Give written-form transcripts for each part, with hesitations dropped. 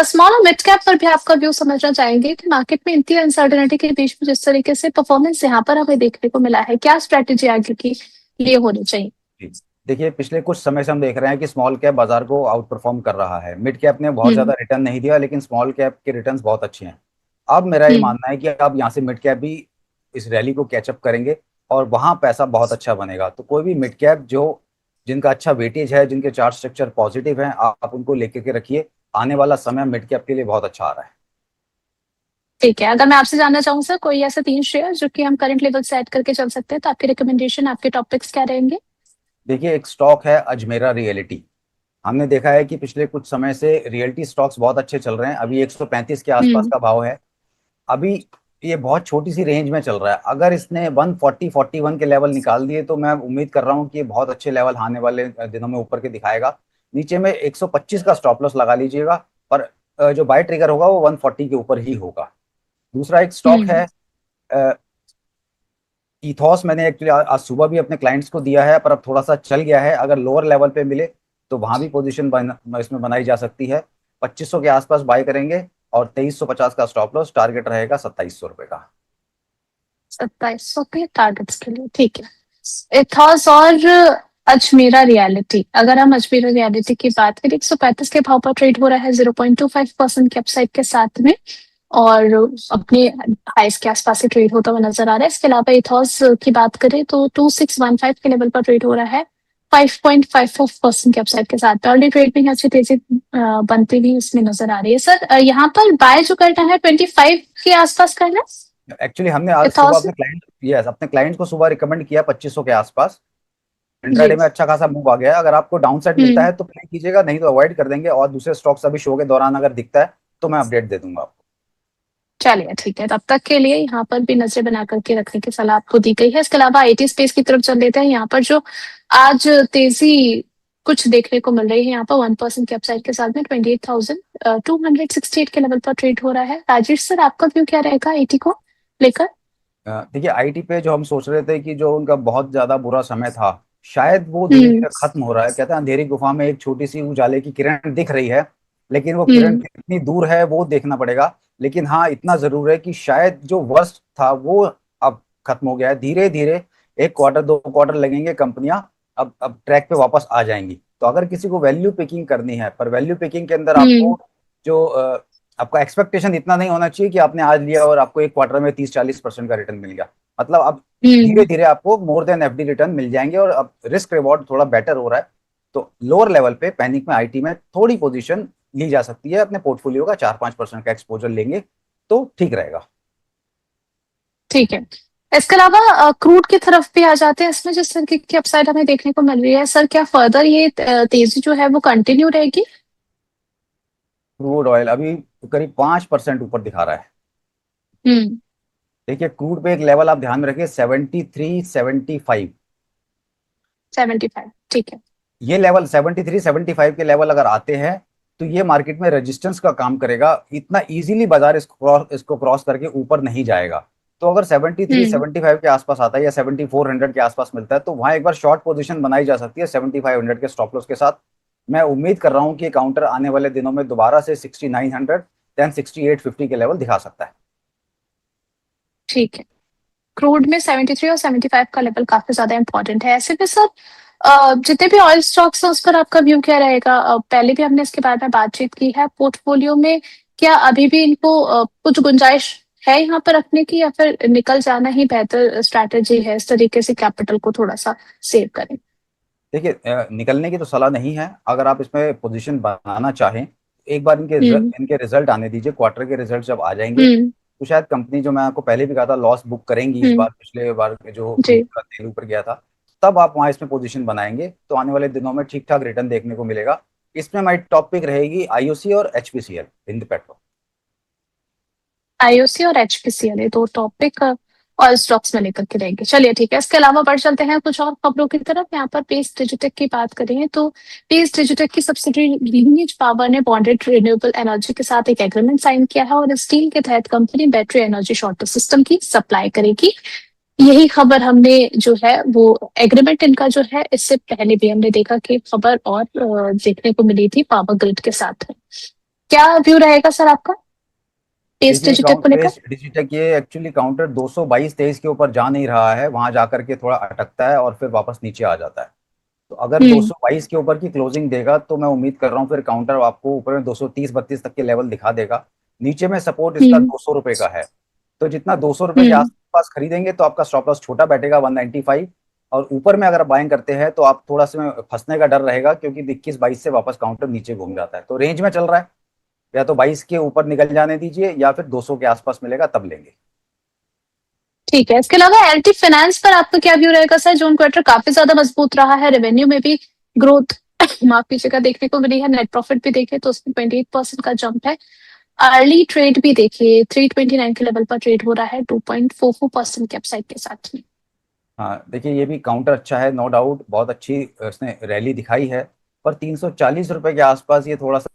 Small और mid cap पर भी आपका व्यू समझना चाहेंगे कि मार्केट में इतनी अनसर्टेनिटी के बीच में जिस तरीके से परफॉर्मेंस यहाँ पर हमें देखने को मिला है, क्या स्ट्रेटेजी आगे की लिए होनी चाहिए? जी। देखिए, पिछले कुछ समय से हम देख रहे हैं कि स्मॉल कैप बाजार को आउट परफॉर्म कर रहा है। मिड कैप ने बहुत हम्म। ज्यादा रिटर्न नहीं दिया, लेकिन स्मॉल कैप के रिटर्न्स बहुत अच्छे हैं। अब मेरा ये हम्म। मानना है कि अब यहाँ से मिड कैप भी इस रैली को कैचअप करेंगे और वहां पैसा बहुत अच्छा बनेगा। तो कोई भी मिड कैप जो जिनका अच्छा वेटेज है, जिनके चार्ट स्ट्रक्चर पॉजिटिव हैं, आप उनको लेकर के रखिए। आने वाला समय मिड कैप के लिए बहुत अच्छा आ रहा है। ठीक है, अगर मैं आपसे जानना चाहूँ सर, कोई ऐसे 3 शेयर जो कि हम करंट लेवल से ऐड करके चल सकते हैं, तो आपकी रिकमेंडेशन, आपके टॉपिक्स क्या रहेंगे? देखिए, एक स्टॉक है अजमेरा रियलिटी। हमने देखा है कि पिछले कुछ समय से रियलिटी स्टॉक्स बहुत अच्छे चल रहे हैं। अभी 135 के आसपास हम्म। का भाव है। अभी ये बहुत छोटी सी रेंज में चल रहा है। अगर इसने 140 41 के लेवल निकाल दिए तो मैं उम्मीद कर रहा हूँ कि ये बहुत अच्छे लेवल आने वाले दिनों में ऊपर के दिखाएगा। नीचे में 125 का स्टॉप लॉस लगा लीजिएगा। पर जो बाय ट्रिगर होगा वो 140 के ऊपर ही होगा। दूसरा एक स्टॉक हम्म। है इथॉस। मैंने एक्चुअली आज सुबह भी अपने क्लाइंट्स को दिया है, पर अब थोड़ा सा चल गया है। अगर लोअर लेवल पे मिले तो वहां भी पोजीशन इसमें बनाई जा सकती है। 2500 के आसपास बाय करेंगे और 2350 का स्टॉप लॉस। टारगेट रहेगा 2700 रुपए का। 2700 के टारगेट्स के लिए, ठीक है। इथॉस और अजमेरा रियलिटी, अगर हम अजमेरा रियलिटी की बात करें, 135 के भाव पर ट्रेड हो रहा है, 0.25% के अपसाइड के साथ में, और अपने हाइस के आसपास से ट्रेड होता हुआ नजर आ रहा है। इसके अलावा इथॉस की बात करें तो 2615 के लेवल पर ट्रेड हो रहा है, 5.54% के अपसाइड के साथ। अर्ली ट्रेड में अच्छी तेजी बनती हुई इसमें नजर आ रही है। सर, यहाँ पर बाय जो करना है 25 के आसपास करना एक्चुअली हमने आज सुबह इथॉस। अपने क्लाइंट को सुबह रिकमेंड किया 2500 के आसपास। इंट्राडे जी। में अच्छा खासा मूव आ गया है। अगर आपको डाउन साइड मिलता हम्म। है तो प्ले कीजिएगा, नहीं तो अवॉइड कर देंगे। और दूसरे स्टॉक्स अभी शो के दौरान अगर दिखता है तो मैं अपडेट दे दूंगा आपको। चलिए ठीक है, तब तक के लिए यहाँ पर भी नजर बना करके रखने की सलाह आपको दी गई है। इसके अलावा आईटी स्पेस की तरफ चल लेते हैं। यहाँ पर जो आज तेजी कुछ देखने को मिल रही है, यहाँ पर 1% के अपसाइड के साथ में 28,268 के लेवल पर ट्रेड हो रहा है। राजेश सर, आपका व्यू क्या रहेगा आईटी को लेकर? देखिए, आईटी पे जो हम सोच रहे थे कि जो उनका बहुत ज्यादा बुरा समय था, शायद वो धीरे हम्म। धीरे खत्म हो रहा है। कहते हैं अंधेरी गुफा में एक छोटी सी उजाले की किरण दिख रही है, लेकिन वो किरण हम्म। कितनी दूर है वो देखना पड़ेगा। लेकिन हाँ, इतना जरूर है कि शायद जो वर्स्ट था वो अब खत्म हो गया है। धीरे धीरे 1 क्वार्टर 2 क्वार्टर लगेंगे, कंपनियां अब ट्रैक पे वापस आ जाएंगी। तो अगर किसी को वैल्यू पिकिंग करनी है, पर वैल्यू पिकिंग के अंदर हम्म। आपको जो आपका एक्सपेक्टेशन इतना नहीं होना चाहिए कि आपने आज लिया और आपको 1 क्वार्टर में 30-40% का रिटर्न मिल गया। मतलब अब धीरे हम्म। धीरे आपको मोर देन एफडी रिटर्न मिल जाएंगे और अब रिस्क रिवॉर्ड थोड़ा बेटर हो रहा है। तो लोअर लेवल पे पैनिक में आईटी में थोड़ी पोजीशन ली जा सकती है। अपने पोर्टफोलियो का 4-5% का एक्सपोजर लेंगे तो ठीक रहेगा। ठीक है। इसके अलावा क्रूड की तरफ भी आ जाते हैं। इसमें जिस तरीके की अपसाइड हमें देखने को मिल रही है, सर क्या फर्दर ये तेजी जो है वो कंटिन्यू रहेगी? क्रूड ऑयल अभी करीब 5% ऊपर दिखा रहा है। हम्म। देखिए, क्रूड पे एक लेवल आप ध्यान में रखिए, 73-75। 75, ठीक है। ये लेवल 73-75 के लेवल अगर आते हैं तो ये मार्केट में रेजिस्टेंस का काम करेगा। इतना इजीली बाजार इसको क्रॉस करके ऊपर नहीं जाएगा। तो अगर 73 हम्म। 75 के आसपास आता है या 7400 के आसपास मिलता है तो वहां एक बार शॉर्ट पोजीशन बनाई जा सकती है 7500 के स्टॉप लॉस के साथ। मैं उम्मीद कर रहा हूं कि काउंटर आने वाले दिनों में दोबारा से 6900 देन 6850 के लेवल दिखा सकता है। ठीक है। क्रूड में 73 और 75 का लेवल काफी ज्यादा इंपॉर्टेंट है। ऐसे भी सर, जितने भी ऑयल स्टॉक्स हैं उस पर आपका व्यू क्या रहेगा? पहले भी हमने इसके बारे में बातचीत की है। पोर्टफोलियो में क्या अभी भी इनको कुछ गुंजाइश है यहाँ पर रखने की, या फिर निकल जाना ही बेहतर स्ट्रैटेजी है, इस तरीके से कैपिटल को थोड़ा सा सेव करें? देखिए, निकलने की तो सलाह नहीं है। अगर आप इसमें पोजीशन बनाना चाहें, एक बार हम्म। इनके रिजल्ट आने दीजिए। क्वार्टर के रिजल्ट जब आ जाएंगे हम्म। तो शायद कंपनी, जो मैं आपको पहले भी कहा था, लॉस बुक करेंगी इस हम्म। बार। पिछले बार जो जी। का तेल ऊपर गया था, तब आप वहां इसमें पोजीशन बनाएंगे तो आने वाले दिनों में ठीक ठाक रिटर्न देखने को मिलेगा। इसमें हमारी टॉपिक रहेगी आईओसी और एचपीसीएल, हिंद पेट्रो। आईओसी और एचपीसीएल, ये दो टॉपिक ऑयल स्टॉक्स में लेकर के रहेंगे। चलिए ठीक है, इसके अलावा बढ़ चलते हैं कुछ और खबरों की तरफ। यहाँ पर पेस डिजिटेक की बात करें तो पेस डिजिटेक की सब्सिडियरी लीनिएज पावर ने बॉन्डेड रिन्यूएबल एनर्जी के साथ एक एग्रीमेंट साइन किया है और इस डील के तहत company battery energy shorter system की सप्लाई करेगी। यही खबर हमने जो है वो एग्रीमेंट इनका जो है, इससे पहले भी हमने देखा कि खबर और देखने को मिली थी पावर ग्रिड के साथ। क्या व्यू रहेगा सर आपका पेस देखिए डिजिटेक को लेकर? पेस डिजिटेक ये एक्चुअली काउंटर 222-23 के ऊपर जा नहीं रहा है, वहां जाकर के थोड़ा अटकता है और फिर वापस नीचे आ जाता है। तो अगर हम्म 222 के ऊपर की क्लोजिंग देगा तो मैं उम्मीद कर रहा हूँ फिर काउंटर आपको ऊपर में 230-32 तक के लेवल दिखा देगा। नीचे में सपोर्ट इसका हम्म 200 रुपए का है। तो जितना 200 रुपए के हम्म आसपास खरीदेंगे तो आपका स्टॉप लॉस छोटा बैठेगा 195। और ऊपर में अगर बाइंग करते हैं तो आप थोड़ा सा फंसने का डर रहेगा, क्योंकि 21-22 से वापस काउंटर नीचे घूम जाता है। तो रेंज में चल रहा है, या तो 22 के ऊपर निकल जाने दीजिए या फिर 200 के आसपास मिलेगा तब लेंगे। ठीक है। इसके अलावा एलटी फाइनेंस पर आपका क्या व्यू रहेगा सर? जून क्वार्टर काफी ज्यादा मजबूत रहा है, रेवेन्यू में भी ग्रोथ माफ कीजिएगा देखने को मिली है, नेट प्रॉफिट भी देखे तो उसमें 28% का जंप है। अर्ली ट्रेड भी देखिए 329 के लेवल पर ट्रेड हो रहा है 2.44% के अपसाइड के साथ में। हाँ देखिए, ये भी काउंटर अच्छा है, नो डाउट बहुत अच्छी इसने रैली दिखाई है। पर 340 रुपए के आसपास ये थोड़ा सा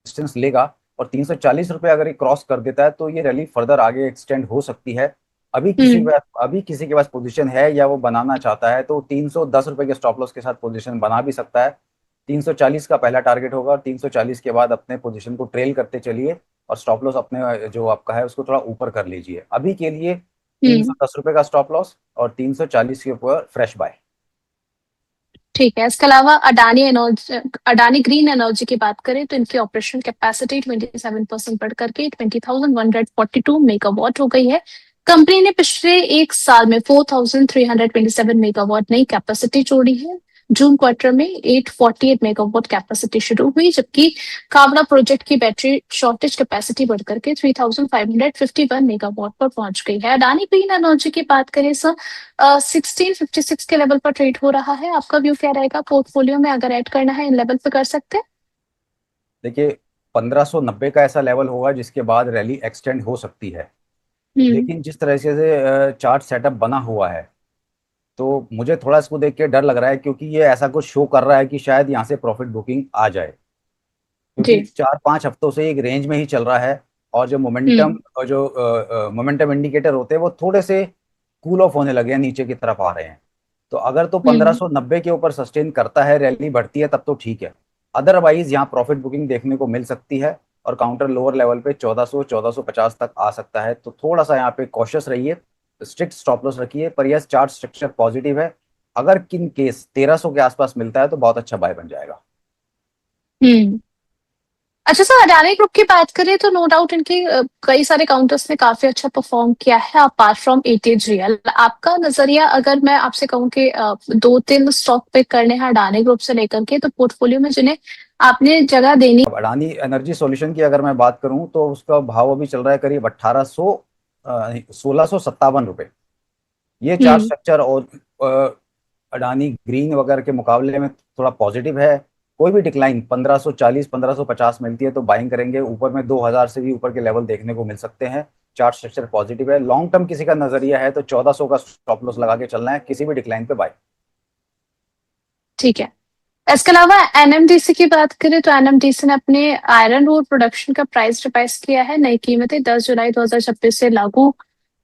डिस्टेंस लेगा। और 340 रुपए अगर ये क्रॉस कर देता है तो ये रैली फर्दर आगे एक्सटेंड हो सकती है। हम्म अभी किसी के पास पोजीशन है या वो बनाना चाहता है तो 310 रुपए के स्टॉप लॉस के साथ पोजीशन बना भी सकता है। 340 का पहला टारगेट होगा और 340 के बाद अपने पोजीशन को ट्रेल करते चलिए। और स्टॉप लॉस अपने जो आपका है उसको थोड़ा ऊपर कर लीजिए। अभी के लिए तीन हम्म सौ दस रुपए का स्टॉप लॉस और 340 के ऊपर फ्रेश बाय। ठीक है। इसके अलावा Adani energy, Adani green energy की बात करें तो इनकी ऑपरेशन कैपेसिटी 27% बढ़ करके 20,142 मेगावाट हो गई है। कंपनी ने पिछले एक साल में 4,327 मेगावाट नई कैपेसिटी जोड़ी है। जून क्वार्टर में 848 मेगावाट कैपेसिटी शुरू हुई, जबकि कावड़ा प्रोजेक्ट की बैटरी शॉर्टेज कैपेसिटी बढ़कर के 3,551 मेगावाट पर पहुंच गई है। अडानी ग्रीन एनर्जी की बात करें सर, 1656 के लेवल पर ट्रेड हो रहा है। आपका व्यू क्या रहेगा? पोर्टफोलियो में अगर ऐड करना है इन लेवल पे कर सकते हैं? देखिए 1590 का ऐसा लेवल होगा जिसके बाद रैली एक्सटेंड हो सकती है। हम्म लेकिन जिस तरह से चार्ट सेटअप बना हुआ है तो मुझे थोड़ा इसको देख के डर लग रहा है, क्योंकि ये ऐसा कुछ शो कर रहा है कि शायद यहाँ से प्रॉफिट बुकिंग आ जाए। क्योंकि जी। 4-5 हफ्तों से एक रेंज में ही चल रहा है। और जो मोमेंटम हम्म और जो मोमेंटम इंडिकेटर होते हैं वो थोड़े से कूल ऑफ होने लगे हैं, नीचे की तरफ आ रहे हैं। तो अगर तो हम्म 1590 के ऊपर सस्टेन करता है, रैली बढ़ती है तब तो ठीक है। अदरवाइज यहाँ प्रॉफिट बुकिंग देखने को मिल सकती है और काउंटर लोअर लेवल पे 1400 1450 तक आ सकता है। तो थोड़ा सा यहाँ पे कॉशियस रहिए, स्ट्रिक्ट स्टॉप लॉस रखिए। पर यह चार्ट स्ट्रक्चर पॉजिटिव है। अगर किन केस 1300 के आसपास मिलता है तो बहुत अच्छा बाय बन जाएगा। हम्म अच्छा सर, अडानी ग्रुप की बात करें तो नो डाउट इनके कई सारे काउंटर्स ने काफी अच्छा परफॉर्म किया है अपार्ट फ्रॉम एटीएच रियल। आपका नजरिया अगर मैं आपसे कहूँ कि दो तीन स्टॉक पिक करने हैं अडानी ग्रुप से लेकर के, तो पोर्टफोलियो में जिन्हें आपने जगह देनी? अब अडानी एनर्जी सॉल्यूशन की अगर मैं बात करूं तो उसका भाव अभी चल रहा है करीब 1657 रुपए। ये चार्ट हम्म स्ट्रक्चर और अडानी ग्रीन वगैरह के मुकाबले में थोड़ा पॉजिटिव है। कोई भी डिक्लाइन 1540 1550 मिलती है तो बाइंग करेंगे। ऊपर में 2000 से भी ऊपर के लेवल देखने को मिल सकते हैं। चार्ट स्ट्रक्चर पॉजिटिव है। लॉन्ग टर्म किसी का नजरिया है तो 1400 का स्टॉप लॉस लगा के चलना है, किसी भी डिक्लाइन पे बाय। ठीक है। इसके अलावा एनएमडीसी की बात करें तो एनएमडीसी ने अपने आयरन ओर प्रोडक्शन का प्राइस रिवाइज किया है। नई कीमतें 10 जुलाई 2026 से लागू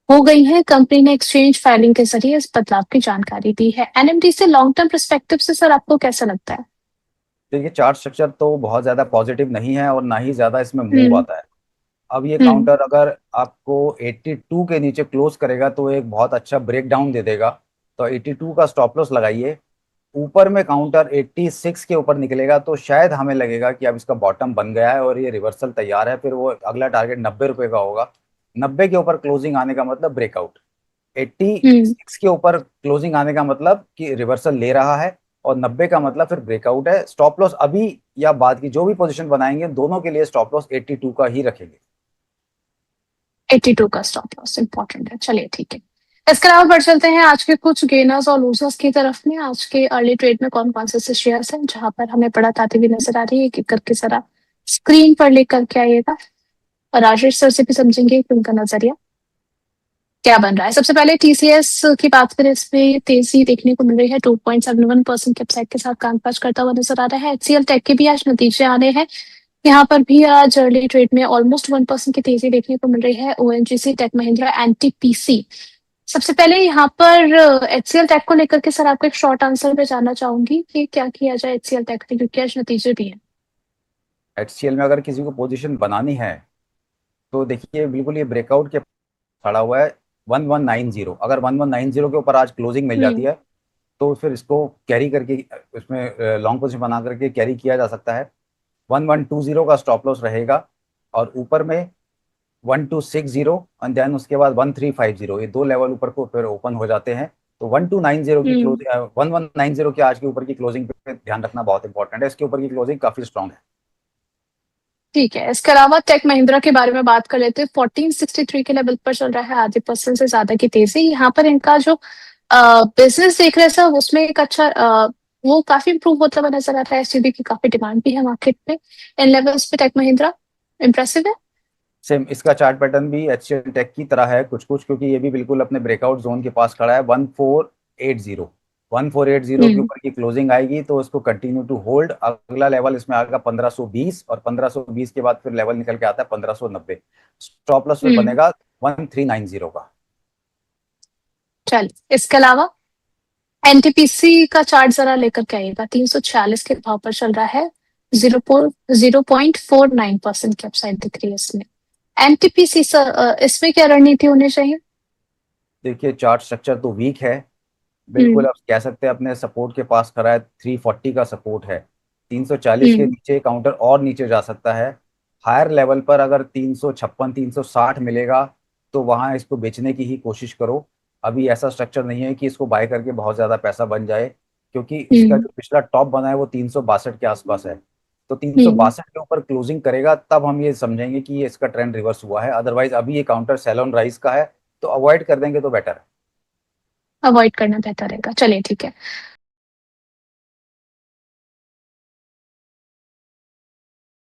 हो गई है। कंपनी ने एक्सचेंज फाइलिंग के जरिए इस बदलाव की जानकारी दी है। एनएमडीसी लॉन्ग टर्म परस्पेक्टिव से सर आपको कैसा लगता है? देखिए चार्ट स्ट्रक्चर तो बहुत ज्यादा पॉजिटिव नहीं है और ना ही ज्यादा इसमें मूव हम्म आता है। अब ये हम्म काउंटर अगर आपको 82 के नीचे क्लोज करेगा तो एक बहुत अच्छा ब्रेक डाउन दे देगा। तो 82 का स्टॉप लॉस लगाइए। ऊपर में काउंटर 86 के ऊपर निकलेगा तो शायद हमें लगेगा कि अब इसका बॉटम बन गया है और ये रिवर्सल तैयार है। फिर वो अगला टारगेट 90 रुपए का होगा। 90 के ऊपर क्लोजिंग आने का मतलब ब्रेकआउट। एट्टी हम्म सिक्स के ऊपर क्लोजिंग आने का मतलब कि रिवर्सल ले रहा है। और 90 का मतलब फिर ब्रेकआउट है। स्टॉप लॉस अभी या बाद की जो भी पोजीशन बनाएंगे दोनों के लिए स्टॉप लॉस 82 का ही रखेंगे। 82 का स्टॉप लॉस इंपॉर्टेंट है। चलिए ठीक है। इसके अलावा बढ़ चलते हैं आज के कुछ गेनर्स और लूजर्स की तरफ में। आज के अर्ली ट्रेड में कौन कौन से शेयर्स हैं जहां पर हमें बढ़त आती हुई नजर आ रही है, एक एक करके जरा स्क्रीन पर लेकर के आइएगा और राजेश सर से भी समझेंगे कि उनका नजरिया क्या बन रहा है। सबसे पहले टीसीएस की बात करें, इसमें तेजी देखने को मिल रही है। 2.71% के अपसाइड के साथ कामकाज करता हुआ नजर आ रहा है। एचसीएल टेक के भी आज नतीजे आने हैं। यहाँ पर भी आज अर्ली ट्रेड में ऑलमोस्ट 1% की तेजी देखने को मिल रही है। ONGC, Tech Mahindra, NTPC. सबसे पहले यहाँ पर एचसीएल टेक को लेकर के सर आपको एक शॉर्ट आंसर में जानना चाहूंगी कि क्या किया जाए एचसीएल टेक में, क्योंकि आज नतीजे भी हैं। HCL में अगर किसी को पोजीशन बनानी है तो देखिए बिल्कुल ये ब्रेकआउट के खड़ा हुआ है 1190। अगर 1190 के ऊपर आज क्लोजिंग मिल जाती हम्म। है तो फिर इसको कैरी करके उसमें लॉन्ग पोजीशन बना करके कैरी किया जा सकता है। 1120 का स्टॉप लॉस रहेगा और ऊपर में 1260 एंड देन उसके बाद 1350, ये दो लेवल ऊपर को फिर ओपन हो जाते हैं। तो 1290 की हम्म। क्लोजिंग, 1190 के आज के ऊपर की क्लोजिंग पे ध्यान रखना बहुत इंपॉर्टेंट है। इसके ऊपर की क्लोजिंग काफी स्ट्रांग है। ठीक है, इसके अलावा टेक महिंद्रा के बारे में बात कर लेते हैं। 1463 के लेवल पर चल रहा है, आधे % से ज्यादा की तेजी। यहाँ पर इनका जो बिजनेस देख रहे हैं सर, उसमें एक अच्छा वो काफी इंप्रूव होता हुआ नजर आता है। एसयूवी की काफी डिमांड भी है मार्केट में। इन लेवल्स पे टेक महिंद्रा इंप्रेसिव है। सेम इसका चार्ट पैटर्न भी HCL टेक की तरह है कुछ कुछ, क्योंकि ये भी बिल्कुल अपने ब्रेकआउट जोन के पास खड़ा है। 1480, 1480 के हम्म। ऊपर की क्लोजिंग आएगी तो इसको कंटिन्यू टू होल्ड। अगला लेवल इसमें आएगा 1520 और 1520 के बाद फिर लेवल निकल के आता है 1590। स्टॉप लॉस फिर हम्म। बनेगा 1390 का। चल, इसके अलावा एनटीपीसी का चार्ट जरा लेकर के आइएगा। 346 के भाव पर चल रहा है। 0.49% की अपसाइड दिख रही है इसमें। एनटीपीसी सर, इसमें क्या रणनीति होनी चाहिए? देखिए चार्ट स्ट्रक्चर तो वीक है हम्म। बिल्कुल, आप कह सकते हैं अपने सपोर्ट के पास खड़ा है। 340 का सपोर्ट है। 340 के हम्म। नीचे काउंटर और नीचे जा सकता है। हायर लेवल पर अगर 356 360 मिलेगा तो वहां इसको बेचने की ही कोशिश करो। अभी ऐसा स्ट्रक्चर नहीं है कि इसको बाय करके बहुत ज्यादा पैसा बन जाए, क्योंकि इसका हम्म। जो पिछला टॉप बना है वो 362 के आसपास है। तो हम्म। 362 के ऊपर क्लोजिंग करेगा तब हम ये समझेंगे कि ये इसका ट्रेंड रिवर्स हुआ है। अदरवाइज अभी ये काउंटर सेल ऑन राइज का है, तो अवॉइड कर देंगे तो बेटर है। अवॉइड करना बेहतर रहेगा। चलिए ठीक है।